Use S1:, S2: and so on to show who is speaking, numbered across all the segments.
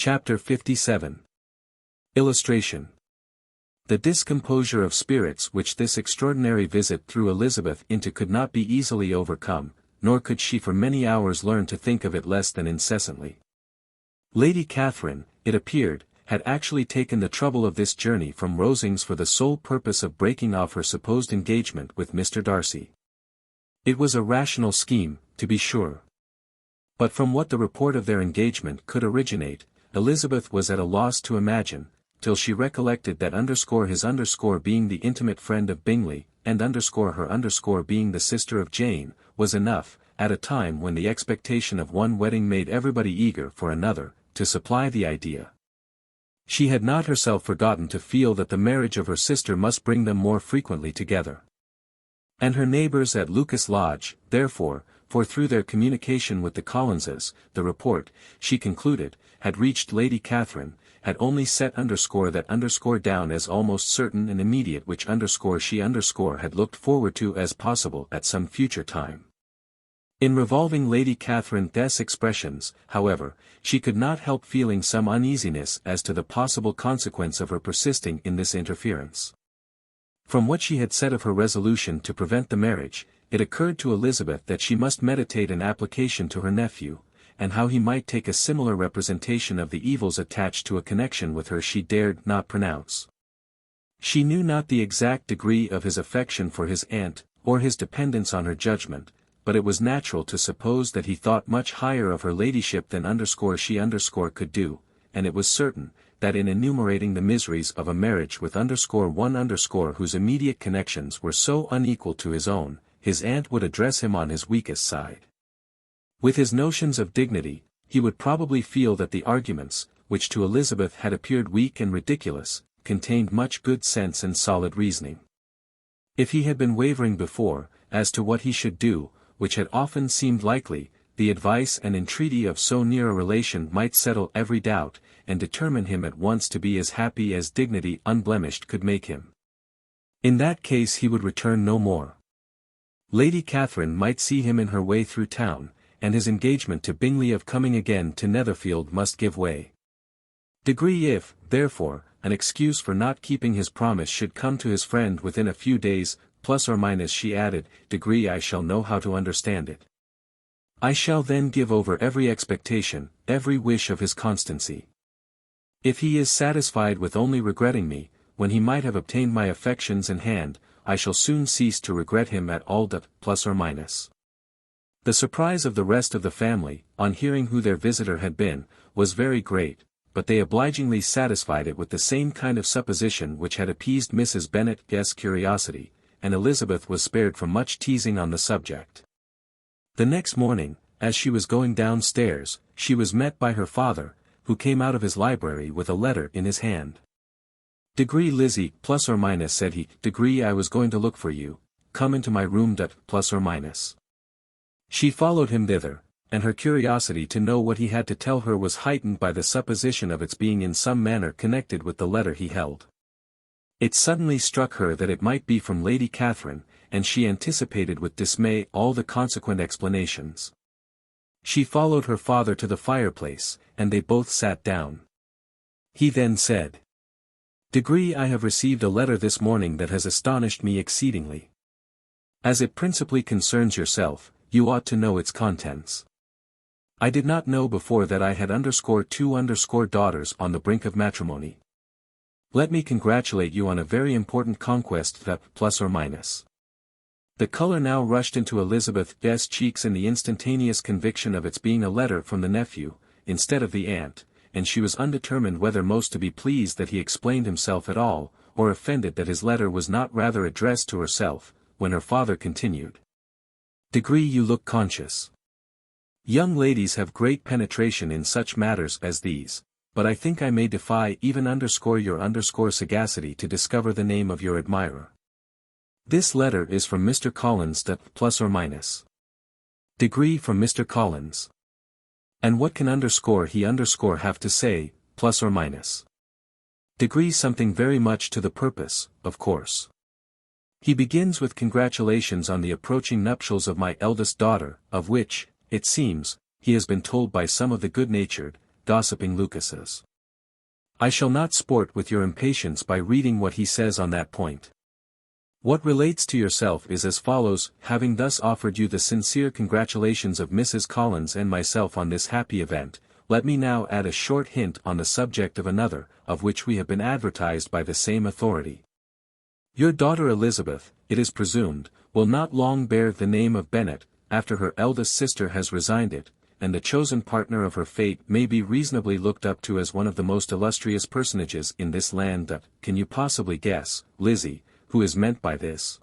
S1: Chapter 57. Illustration. The discomposure of spirits which this extraordinary visit threw Elizabeth into could not be easily overcome, nor could she for many hours learn to think of it less than incessantly. Lady Catherine, it appeared, had actually taken the trouble of this journey from Rosings for the sole purpose of breaking off her supposed engagement with Mr. Darcy. It was a rational scheme, to be sure. But from what the report of their engagement could originate, Elizabeth was at a loss to imagine, till she recollected that his being the intimate friend of Bingley, and her being the sister of Jane, was enough, at a time when the expectation of one wedding made everybody eager for another, to supply the idea. She had not herself forgotten to feel that the marriage of her sister must bring them more frequently together. And her neighbours at Lucas Lodge, therefore, for through their communication with the Collinses, the report, she concluded, had reached Lady Catherine, had only set that down as almost certain and immediate, which she had looked forward to as possible at some future time. In revolving Lady Catherine's expressions, however, she could not help feeling some uneasiness as to the possible consequence of her persisting in this interference. From what she had said of her resolution to prevent the marriage, it occurred to Elizabeth that she must meditate an application to her nephew, and how he might take a similar representation of the evils attached to a connection with her she dared not pronounce. She knew not the exact degree of his affection for his aunt, or his dependence on her judgment, but it was natural to suppose that he thought much higher of her ladyship than she could do, and it was certain, that in enumerating the miseries of a marriage with one whose immediate connections were so unequal to his own, his aunt would address him on his weakest side. With his notions of dignity, he would probably feel that the arguments, which to Elizabeth had appeared weak and ridiculous, contained much good sense and solid reasoning. If he had been wavering before, as to what he should do, which had often seemed likely, the advice and entreaty of so near a relation might settle every doubt, and determine him at once to be as happy as dignity unblemished could make him. In that case he would return no more. Lady Catherine might see him in her way through town, and his engagement to Bingley of coming again to Netherfield must give way. If, therefore, an excuse for not keeping his promise should come to his friend within a few days, she added, I shall know how to understand it. I shall then give over every expectation, every wish of his constancy. If he is satisfied with only regretting me, when he might have obtained my affections in hand, I shall soon cease to regret him at all. The surprise of the rest of the family, on hearing who their visitor had been, was very great, but they obligingly satisfied it with the same kind of supposition which had appeased Mrs. Bennet's curiosity, and Elizabeth was spared from much teasing on the subject. The next morning, as she was going downstairs, she was met by her father, who came out of his library with a letter in his hand. Lizzie, said he, I was going to look for you, come into my room. She followed him thither, and her curiosity to know what he had to tell her was heightened by the supposition of its being in some manner connected with the letter he held. It suddenly struck her that it might be from Lady Catherine, and she anticipated with dismay all the consequent explanations. She followed her father to the fireplace, and they both sat down. He then said, I have received a letter this morning that has astonished me exceedingly. As it principally concerns yourself, you ought to know its contents. I did not know before that I had two daughters on the brink of matrimony. Let me congratulate you on a very important conquest. The colour now rushed into Elizabeth's cheeks in the instantaneous conviction of its being a letter from the nephew, instead of the aunt, and she was undetermined whether most to be pleased that he explained himself at all, or offended that his letter was not rather addressed to herself, when her father continued. You look conscious. Young ladies have great penetration in such matters as these, but I think I may defy even your sagacity to discover the name of your admirer. This letter is from Mr. Collins. From Mr. Collins. And what can he have to say, Something very much to the purpose, of course. He begins with congratulations on the approaching nuptials of my eldest daughter, of which, it seems, he has been told by some of the good-natured, gossiping Lucas's. I shall not sport with your impatience by reading what he says on that point. What relates to yourself is as follows: having thus offered you the sincere congratulations of Mrs. Collins and myself on this happy event, let me now add a short hint on the subject of another, of which we have been advertised by the same authority. Your daughter Elizabeth, it is presumed, will not long bear the name of Bennet, after her eldest sister has resigned it, and the chosen partner of her fate may be reasonably looked up to as one of the most illustrious personages in this land. That, can you possibly guess, Lizzie, who is meant by this?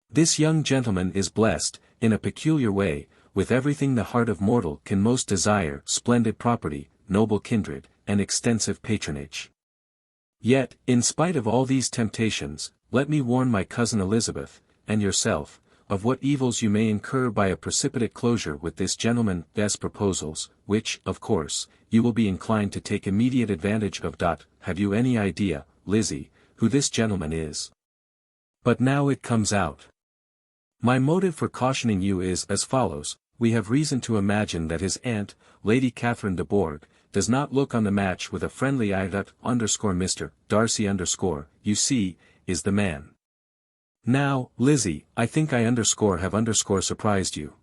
S1: This young gentleman is blessed, in a peculiar way, with everything the heart of mortal can most desire: splendid property, noble kindred, and extensive patronage. Yet, in spite of all these temptations, let me warn my cousin Elizabeth, and yourself, of what evils you may incur by a precipitate closure with this gentleman's proposals, which, of course, you will be inclined to take immediate advantage of. Have you any idea, Lizzie, who this gentleman is? But now it comes out. My motive for cautioning you is as follows: we have reason to imagine that his aunt, Lady Catherine de Bourgh, does not look on the match with a friendly eye. Mr. Darcy you see, is the man. Now, Lizzie, I think I have surprised you.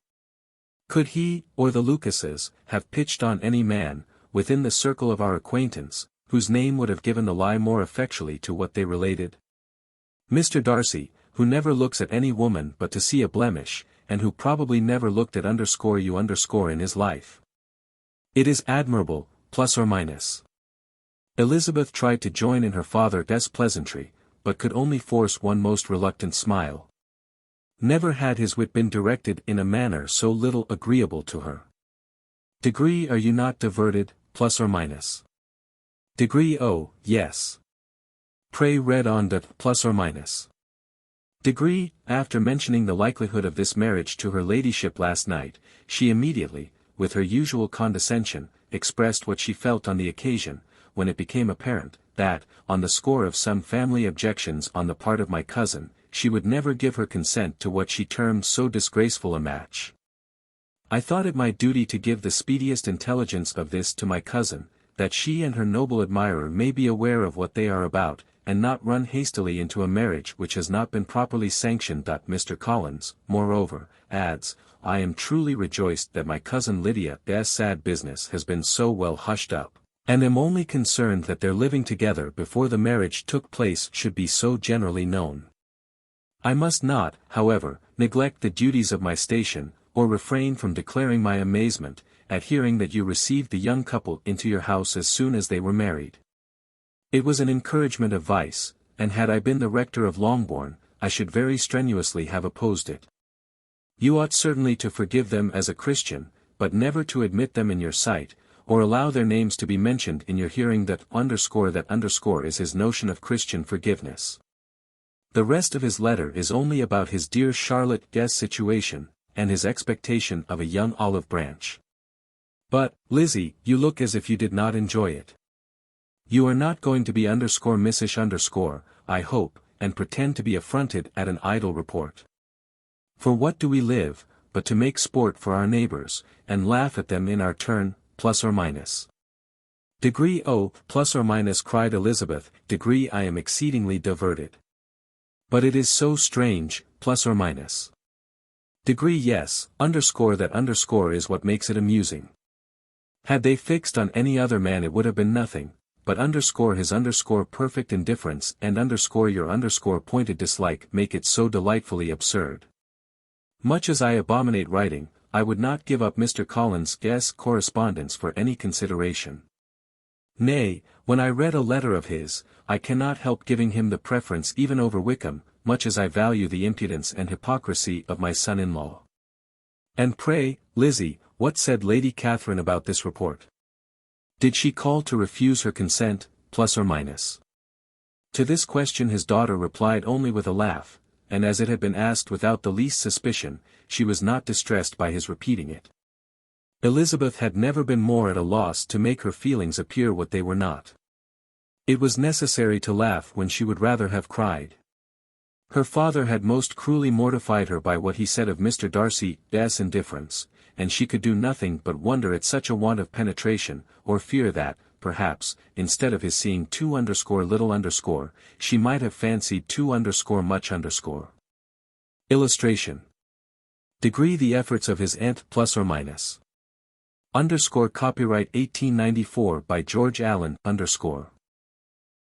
S1: Could he, or the Lucases, have pitched on any man, within the circle of our acquaintance, whose name would have given the lie more effectually to what they related? Mr. Darcy, who never looks at any woman but to see a blemish, and who probably never looked at you in his life. It is admirable, plus or minus. Elizabeth tried to join in her father's pleasantry, but could only force one most reluctant smile. Never had his wit been directed in a manner so little agreeable to her. Degree, are you not diverted, plus or minus? Degree, oh, yes. Pray read on. Plus or minus. Degree, after mentioning the likelihood of this marriage to her ladyship last night, she immediately, with her usual condescension, expressed what she felt on the occasion, when it became apparent, that, on the score of some family objections on the part of my cousin, she would never give her consent to what she termed so disgraceful a match. I thought it my duty to give the speediest intelligence of this to my cousin, that she and her noble admirer may be aware of what they are about, and not run hastily into a marriage which has not been properly sanctioned. Mr. Collins, moreover, adds, I am truly rejoiced that my cousin Lydia's sad business has been so well hushed up, and am only concerned that their living together before the marriage took place should be so generally known. I must not, however, neglect the duties of my station, or refrain from declaring my amazement, at hearing that you received the young couple into your house as soon as they were married. It was an encouragement of vice, and had I been the rector of Longbourn, I should very strenuously have opposed it. You ought certainly to forgive them as a Christian, but never to admit them in your sight, or allow their names to be mentioned in your hearing. That is his notion of Christian forgiveness. The rest of his letter is only about his dear Charlotte's situation, and his expectation of a young olive branch. But, Lizzie, you look as if you did not enjoy it. You are not going to be missish, I hope, and pretend to be affronted at an idle report. For what do we live, but to make sport for our neighbors, and laugh at them in our turn, plus or minus? Degree, oh, plus or minus, cried Elizabeth, degree, I am exceedingly diverted. But it is so strange, plus or minus. Degree, yes, that is what makes it amusing. Had they fixed on any other man it would have been nothing, but his perfect indifference and your pointed dislike make it so delightfully absurd. Much as I abominate writing, I would not give up Mr. Collins' correspondence for any consideration. Nay, when I read a letter of his, I cannot help giving him the preference even over Wickham, much as I value the impudence and hypocrisy of my son-in-law. And pray, Lizzie, what said Lady Catherine about this report? Did she call to refuse her consent, plus or minus? To this question his daughter replied only with a laugh, and as it had been asked without the least suspicion, she was not distressed by his repeating it. Elizabeth had never been more at a loss to make her feelings appear what they were not. It was necessary to laugh when she would rather have cried. Her father had most cruelly mortified her by what he said of Mr. Darcy's indifference, and she could do nothing but wonder at such a want of penetration, or fear that, perhaps, instead of his seeing 2_little_, she might have fancied 2_much_. Illustration. Degree the efforts of his aunt plus or minus. Copyright 1894 by George Allen,